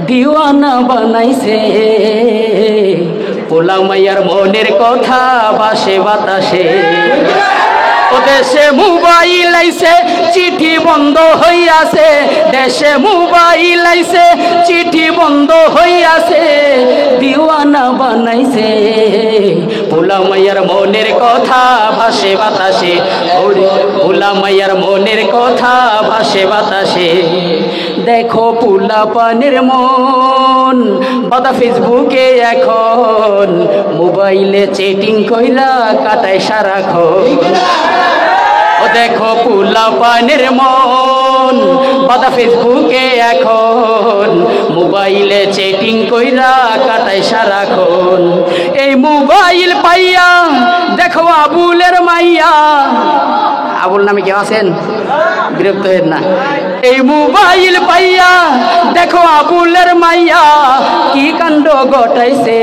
দিওয়ানা বানাইছে পোলা মাইয়ার মনের কথা ভাসে বাতাসে। ও দেশে মোবাইল আইছে চিঠি বন্ধ হইয়াছে, দেশে মোবাইল আইছে চিঠি বন্ধ হইয়াছে। দিওয়ানা বানাইছে পোলা মাইয়ার মনের কথা ভাসে বাতাসে। পোলা মাইয়ার মনের কথা ভাসে বাতাসে। দেখো পোলা পানের মন বাদা ফেসবুকে এখন, মোবাইলে চেটিং কইরা কাটায় সারাক্ষণ। ও দেখো পোলা পানের মন বাদা ফেসবুকে এখন, মোবাইলে চেটিং কইরা কাটায় সারাক্ষণ। এই মোবাইল পাইয়া দেখো আবুলের মাইয়া, আবুল নামে কেউ আছেন? বিরক্ত হেন না। এই মোবাইল পাইয়া দেখো আবুলের মাইয়া কি কাণ্ড ঘটাইছে,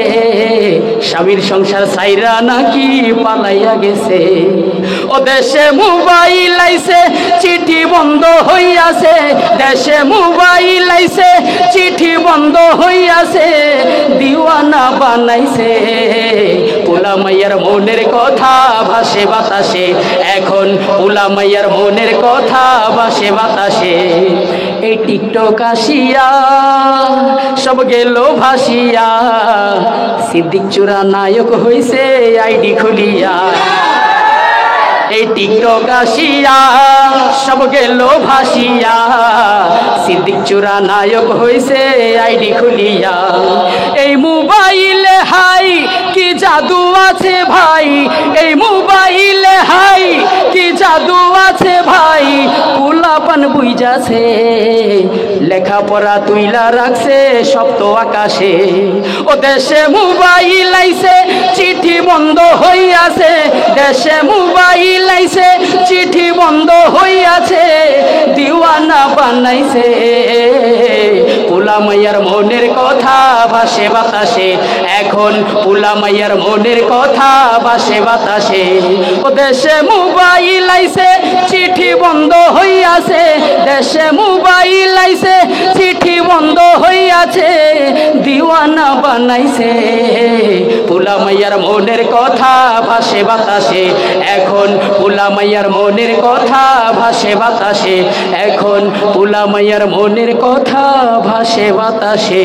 স্বামীর সংসার সাইরা নাকি পালাইয়া গেছে। ও দেশে মোবাইল আইছে চিঠি বন্ধ হইয়াছে, দেশে মোবাইল আইছে চিঠি বন্ধ হইয়াছে। দিওয়ানা বানাইছে পোলা মাইয়ার মনের কথা ভাসে বাতাসে এখন, পোলা মাইয়ার মনের কথা ভাসে বাতাসে। এই টিকটক আসিয়া সব গেল ভাসিয়া, সিদ্দিক চূড়া নায়ক হইছে আইডি খুলিয়া। এই টিকটক আসিয়া সব গেল ভাসিয়া, সিদ্দিক চূড়া নায়ক হইছে আইডি খুলিয়া। এই মোবাইলে হাই কি জাদু আছে ভাই, এই মোবাইলে হাই কি জাদু আছে ভাই। পোলাপান বুইজাছে লেখাপড়া তুইলা রাখছে সপ্ত আকাশে। ও দেশে মোবাইল আইছে চিঠি বন্ধ হইয়াছে, দেশে মোবাইল আইছে চিঠি বন্ধ হইয়াছে। দিওয়ানা বানাইছে পোলা মাইয়ার মনের কথা ভাসে বাতাসে এখন, পোলা মাইয়ার মনের কথা ভাসে বাতাসে। ও দেশে মোবাইল আইছে চিঠি বন্ধ হইয়াছে, দেশে মোবাইল আইছে চিঠি বন্ধ হইয়াছে। দিওয়ানা বানাইছে পোলা মাইয়ার মনের কথা ভাসে বাতাসে এখন, পোলা মাইয়ার মনের কথা ভাসে বাতাসে এখন, পোলা মাইয়ার মনের কথা ভাসে বাতাসে।